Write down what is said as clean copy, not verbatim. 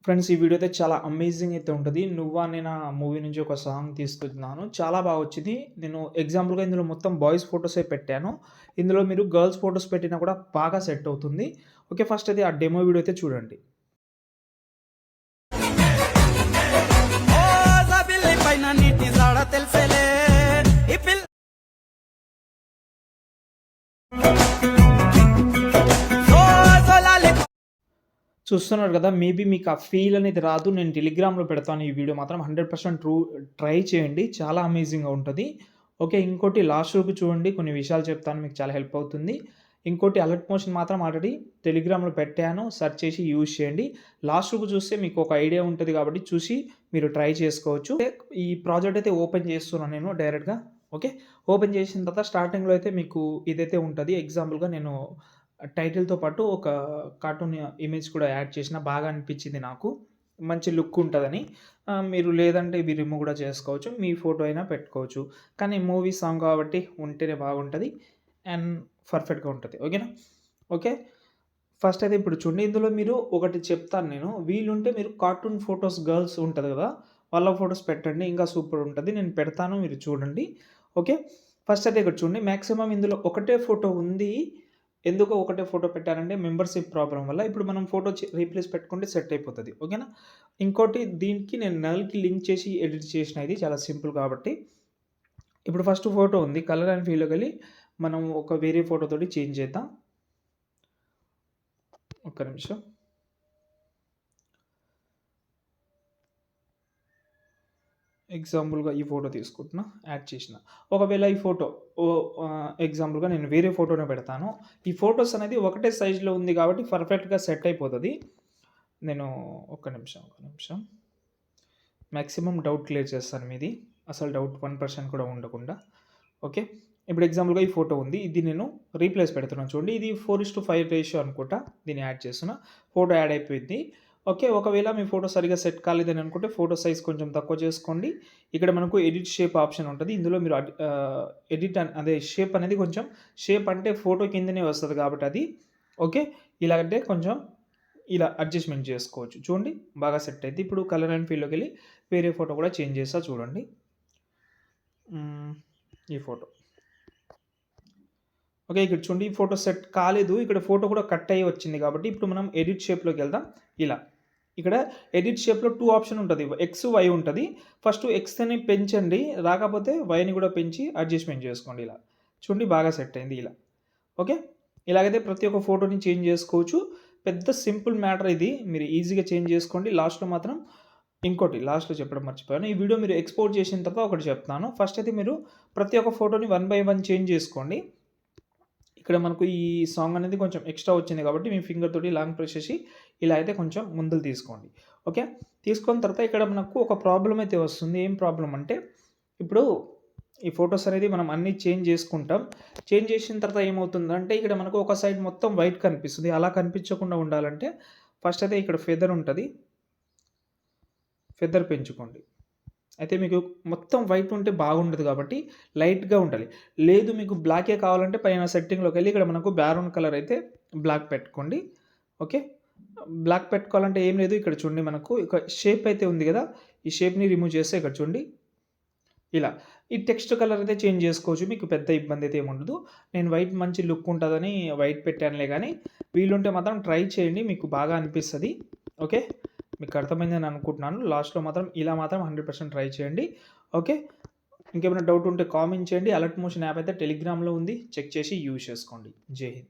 Friends ఈ video అయితే చాలా అమేజింగ్ అయితే ఉంటది. 'నువ్వా నేనా' మూవీ నుంచి ఒక సాంగ్ తీసుకున్నాను. చాలా బాగా వచ్చింది. నేను ఎగ్జాంపుల్‌గా ఇందులో మొత్తం బాయ్స్ ఫోటోసే పెట్టాను. ఇందులో మీరు గర్ల్స్ ఫోటోస్ పెట్టినా కూడా బాగా సెట్ అవుతుంది. ఓకే. ఫస్ట్ అయితే ఆ డెమో వీడియో అయితే చూడండి. ఓ జాబిల్లి పైన నీటి జాడ తెలిసేలే ఈ పిల్ల ఓ జలాలి చూస్తున్నారు కదా! మేబీ మీకు ఆ ఫీల్ అనేది రాదు. నేను టెలిగ్రామ్‌లో పెడతాను ఈ వీడియో మాత్రం 100% ట్రై చేయండి. చాలా అమేజింగ్‌గా ఉంటది. ఓకే. ఇంకోటి లాస్ట్ వరకు చూడండి. కొన్ని విషయాలు చెప్తాను. మీకు చాలా హెల్ప్ అవుతుంది. ఇంకోటి అలర్ట్ మోషన్ మాత్రం ఆల్రెడీ టెలిగ్రామ్‌లో పెట్టాను. సెర్చ్ చేసి యూజ్ చేయండి. లాస్ట్ వరకు చూస్తే మీకు ఒక ఐడియా ఉంటది కాబట్టి చూసి మీరు ట్రై చేసుకోవచ్చు. ఈ ప్రాజెక్ట్ అయితే ఓపెన్ చేస్తున్నాను నేను డైరెక్ట్‌గా. ఓకే. ఓపెన్ చేసిన తర్వాత స్టార్టింగ్‌లో అయితే మీకు ఇదైతే ఉంటది. ఎగ్జాంపుల్‌గా నేను టైటిల్‌తో పాటు ఒక కార్టూన్ ఇమేజ్ కూడా యాడ్ చేసినా బాగా అనిపించింది నాకు. మంచి లుక్ ఉంటదని. మీరు లేదంటే ఇవి రిమూవ్ కూడా చేసుకోవచ్చు. మీ ఫోటో అయినా పెట్టుకోవచ్చు. కానీ మూవీ సాంగ్ కాబట్టి ఉంటేనే బాగుంటది. అండ్ పర్ఫెక్ట్‌గా ఉంటది. ఓకేనా? ఓకే. ఫస్ట్ అయితే ఇప్పుడు చూడండి. ఇందులో మీరు ఒకటి చెప్తాను నేను. వీలుంటే మీరు కార్టూన్ ఫోటోస్ గర్ల్స్ ఉంటది కదా! వాళ్ళ ఫోటోస్ పెట్టండి. ఇంకా సూపర్ ఉంటది. నేను పెడతాను మీరు చూడండి. ఓకే. ఫస్ట్ అయితే ఇక్కడ చూడండి. మాక్సిమం ఇందులో ఒకటే ఫోటో ఉంది. ఎందుకు ఒకటే ఫోటో పెట్టానంటే మెంబర్‌షిప్ ప్రాబ్లమ్ వల్ల. ఇప్పుడు మనం ఫోటో రీప్లేస్ పెట్టుకుంటే సెట్ అయిపోతది. ఓకేనా? ఇంకోటి దీనికి నేను నల్‌కి లింక్ చేసి ఎడిట్ చేసిన ఇది చాలా సింపుల్ కాబట్టి. ఇప్పుడు ఫస్ట్ ఫోటో ఉంది. కలర్ అండ్ ఫీల్‌లోకెళ్ళి మనం ఒక వేరే ఫోటోతోటి చేంజ్ చేద్దాం. ఒక్క నిమిషం. ఎగ్జాంపుల్‌గా ఈ ఫోటో తీసుకుంటున్నా. యాడ్ చేసిన. ఒకవేళ ఈ ఫోటో ఎగ్జాంపుల్‌గా నేను వేరే ఫోటోనే పెడతాను. ఈ ఫోటోస్ అనేది ఒకటే సైజ్‌లో ఉంది కాబట్టి పర్ఫెక్ట్‌గా సెట్ అయిపోతది. నేను ఒక్క నిమిషం. మాక్సిమం డౌట్ క్లియర్ చేస్తాను మీది. అసలు డౌట్ 1% కూడా ఉండకుండా. ఓకే. ఇప్పుడు ఎగ్జాంపుల్‌గా ఈ ఫోటో ఉంది. ఇది నేను రీప్లేస్ పెడుతున్నాను చూడండి. ఇది 4:5 రేషియో అనుకుంటా. దీన్ని యాడ్ చేస్తున్నా. ఫోటో యాడ్ అయిపోయింది. ఓకే. ఒకవేళ మీ ఫోటో సరిగ్గా సెట్ కాలేదని అనుకుంటే ఫోటో సైజ్ కొంచెం తక్కువ చేసుకోండి. ఇక్కడ మనకు ఎడిట్ షేప్ ఆప్షన్ ఉంటది. ఇందులో మీరు ఎడిట్ అదే షేప్ అనేది కొంచెం షేప్ అంటే ఫోటో కిందనే వస్తది కాబట్టి అది. ఓకే. ఇలాగంటే కొంచెం ఇలా అడ్జస్ట్‌మెంట్ చేసుకోవచ్చు. చూడండి బాగా సెట్ అయింది. ఇప్పుడు కలర్ అండ్ ఫీల్‌లోకెళ్ళి వేరే ఫోటో కూడా చేంజ్ చేస్తా చూడండి. హ్మ్. ఈ ఫోటో. ఓకే. ఇక్కడ చూడండి ఈ ఫోటో సెట్ కాలేదు. ఇక్కడ ఫోటో కూడా కట్ అయ్యి వచ్చింది కాబట్టి ఇప్పుడు మనం ఎడిట్ షేప్‌లోకెళ్దాం. ఇలా. ఇక్కడ ఎడిట్ షేప్‌లో 2 ఆప్షన్ ఉంటది. ఎక్స్, వై ఉంటది. ఫస్ట్ ఎక్స్‌ని పెంచండి. రాకపోతే వైని కూడా పెంచి అడ్జస్ట్‌మెంట్ చేసుకోండి ఇలా. చూడండి బాగా సెట్ అయింది ఇలా. ఓకే. ఇలాగైతే ప్రతి ఒక్క ఫోటోని చేంజ్ చేసుకోవచ్చు. పెద్ద సింపుల్ మ్యాటర్ ఇది. మీరు ఈజీగా చేంజ్ చేసుకోండి. లాస్ట్‌లో మాత్రం ఇంకోటి లాస్ట్‌లో చెప్పడం మర్చిపోయాను. ఈ వీడియో మీరు ఎక్స్‌పోర్ట్ చేసిన తర్వాత ఒకటి చెప్తాను. ఫస్ట్ అయితే మీరు ప్రతి ఒక్క ఫోటోని వన్ బై వన్ చేంజ్ చేసుకోండి. ఇక్కడ మనకు ఈ సాంగ్ అనేది కొంచెం ఎక్స్ట్రా వచ్చింది కాబట్టి మీ ఫింగర్ తోటి లాంగ్ ప్రెస్ చేసి ఇలా అయితే కొంచెం ముందుకు తీసుకోండి. ఓకే. తీసుకున్న తర్వాత ఇక్కడ మనకు ఒక ప్రాబ్లమ్ అయితే వస్తుంది. ఏం ప్రాబ్లమ్ అంటే ఇప్పుడు ఈ ఫోటోస్ అనేది మనం అన్నీ చేంజ్ చేసుకుంటాం. చేంజ్ చేసిన తర్వాత ఏమవుతుందంటే ఇక్కడ మనకు ఒక సైడ్ మొత్తం వైట్ కనిపిస్తుంది. అలా కనిపించకుండా ఉండాలంటే ఫస్ట్ అయితే ఇక్కడ ఫెదర్ ఉంటది. ఫెదర్ పెంచుకోండి. అయితే మీకు మొత్తం వైట్ ఉంటే బాగుండదు కాబట్టి లైట్‌గా ఉండాలి. లేదు మీకు బ్లాకే కావాలంటే పైన సెట్టింగ్‌లోకెళ్ళి ఇక్కడ మనకు బ్యాక్‌గ్రౌండ్ కలర్ అయితే బ్లాక్ పెట్టుకోండి. ఓకే. బ్లాక్ పెట్టుకోవాలంటే ఏం లేదు. ఇక్కడ చూడండి మనకు ఒక షేప్ అయితే ఉంది గదా! ఈ షేప్‌ని రిమూవ్ చేస్తే ఇక్కడ చూడండి ఇలా. ఈ టెక్స్ట్ కలర్ అయితే చేంజ్ చేసుకోవచ్చు. మీకు పెద్ద ఇబ్బంది అయితే ఏముండదు. నేను వైట్ మంచి లుక్ ఉంటదని వైట్ పెట్టానులే గానీ, వీలుంటే మాత్రం ట్రై చేయండి. మీకు బాగా అనిపిస్తది. ఓకే. మీకు అర్థమైందని అనుకుంటున్నాను. లాస్ట్‌లో మాత్రం ఇలా మాత్రం 100% ట్రై చేయండి. ఓకే. ఇంకేమైనా డౌట్ ఉంటే కామెంట్ చేయండి. అలర్ట్ మోషన్ యాప్ అయితే టెలిగ్రామ్‌లో ఉంది. చెక్ చేసి యూజ్ చేసుకోండి. జై హింద్.